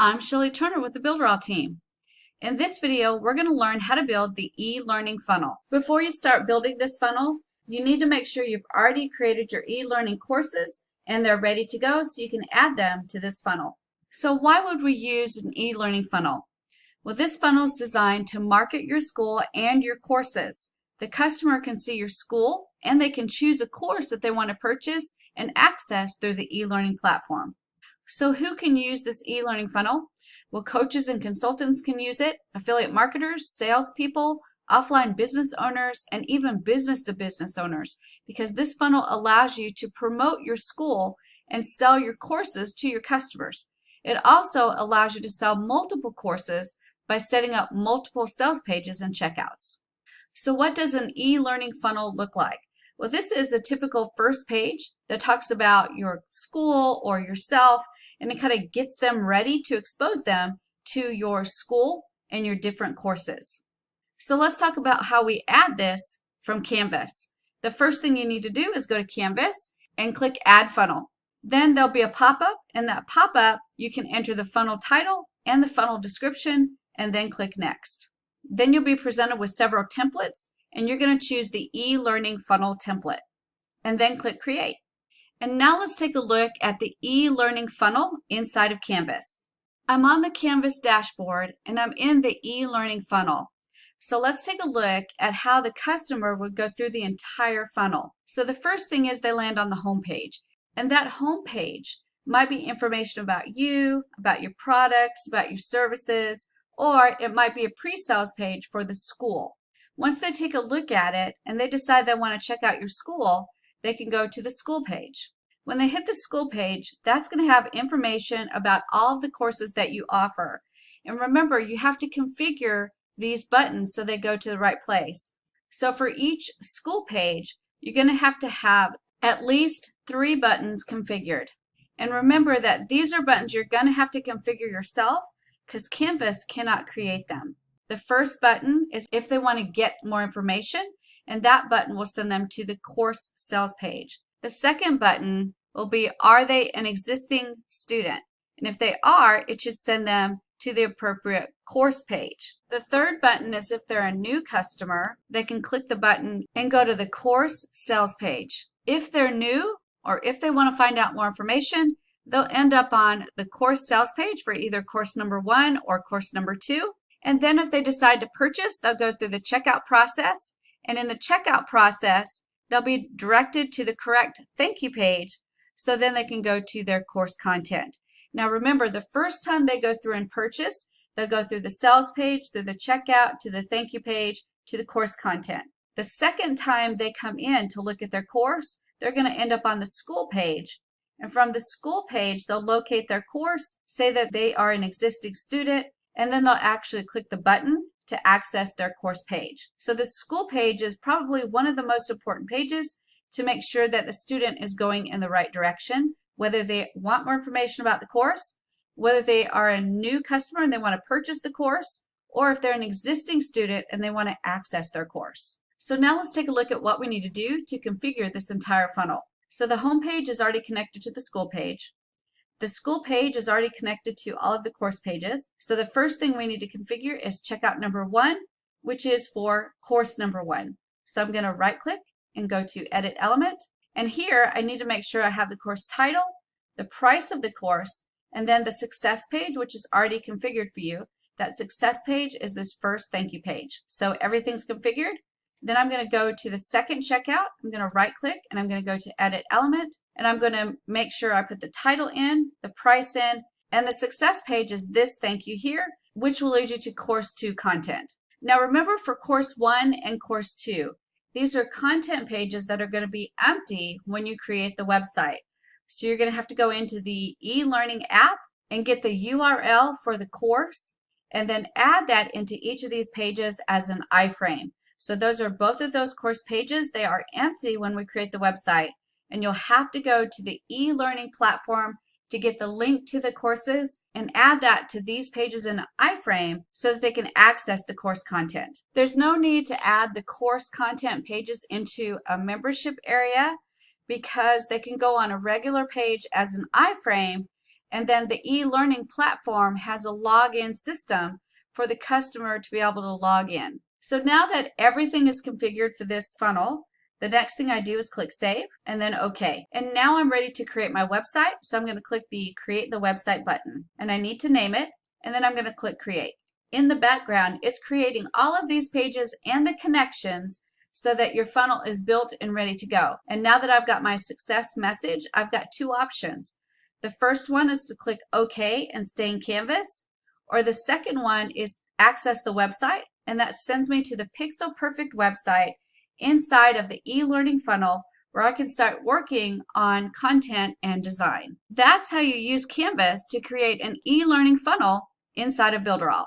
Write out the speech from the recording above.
I'm Shelley Turner with the Builderall team. In this video, we're going to learn how to build the e-learning funnel. Before you start building this funnel, you need to make sure you've already created your e-learning courses and they're ready to go so you can add them to this funnel. So why would we use an e-learning funnel? Well, this funnel is designed to market your school and your courses. The customer can see your school and they can choose a course that they want to purchase and access through the e-learning platform. So who can use this e-learning funnel? Well, coaches and consultants can use it, affiliate marketers, salespeople, offline business owners, and even business-to-business owners, because this funnel allows you to promote your school and sell your courses to your customers. It also allows you to sell multiple courses by setting up multiple sales pages and checkouts. So what does an e-learning funnel look like? Well, this is a typical first page that talks about your school or yourself, and it kind of gets them ready to expose them to your school and your different courses. So let's talk about how we add this from Canvas. The first thing you need to do is go to Canvas and click Add Funnel. Then there'll be a pop-up. In that pop-up, you can enter the funnel title and the funnel description, and then click Next. Then you'll be presented with several templates, and you're going to choose the e-learning funnel template, and then click Create. And now let's take a look at the e-learning funnel inside of Canvas. I'm on the Canvas dashboard, and I'm in the e-learning funnel. So let's take a look at how the customer would go through the entire funnel. So the first thing is they land on the home page, and that home page might be information about you, about your products, about your services, or it might be a pre-sales page for the school. Once they take a look at it and they decide they want to check out your school, they can go to the school page. When they hit the school page, that's going to have information about all of the courses that you offer. And remember, you have to configure these buttons so they go to the right place. So for each school page, you're going to have at least 3 buttons configured. And remember that these are buttons you're going to have to configure yourself because Canvas cannot create them. The first button is if they want to get more information, and that button will send them to the course sales page. The second button will be, are they an existing student? And if they are, it should send them to the appropriate course page. The third button is if they're a new customer, they can click the button and go to the course sales page. If they're new, or if they want to find out more information, they'll end up on the course sales page for either course number 1 or course number 2. And then if they decide to purchase, they'll go through the checkout process. And in the checkout process, they'll be directed to the correct thank you page, so then they can go to their course content. Now remember, the first time they go through and purchase, they'll go through the sales page, through the checkout, to the thank you page, to the course content. The second time they come in to look at their course, they're going to end up on the school page. And from the school page, they'll locate their course, say that they are an existing student, and then they'll actually click the button to access their course page. So the school page is probably one of the most important pages to make sure that the student is going in the right direction, whether they want more information about the course, whether they are a new customer and they want to purchase the course, or if they're an existing student and they want to access their course. So now let's take a look at what we need to do to configure this entire funnel. So the home page is already connected to the school page. The school page is already connected to all of the course pages. So the first thing we need to configure is checkout number 1, which is for course number 1. So I'm going to right click and go to Edit Element. And here I need to make sure I have the course title, the price of the course, and then the success page, which is already configured for you. That success page is this first thank you page. So everything's configured. Then I'm going to go to the second checkout. I'm going to right click and I'm going to go to Edit Element, and I'm going to make sure I put the title in, the price in, and the success page is this thank you here, which will lead you to course 2 content. Now remember, for course 1 and course 2, these are content pages that are going to be empty when you create the website. So you're going to have to go into the e-learning app and get the URL for the course, and then add that into each of these pages as an iframe. So those are both of those course pages. They are empty when we create the website, and you'll have to go to the e-learning platform to get the link to the courses and add that to these pages in iframe so that they can access the course content. There's no need to add the course content pages into a membership area because they can go on a regular page as an iframe, And then the e-learning platform has a login system for the customer to be able to log in. So now that everything is configured for this funnel, the next thing I do is click Save and then OK. And now I'm ready to create my website. So I'm going to click the Create the Website button. And I need to name it. And then I'm going to click Create. In the background, it's creating all of these pages and the connections so that your funnel is built and ready to go. And now that I've got my success message, I've got two options. The first one is to click OK and stay in Canvas. Or the second one is access the website. And that sends me to the pixel perfect website inside of the e-learning funnel where I can start working on content and design. That's how you use Canvas to create an e-learning funnel inside of Builderall.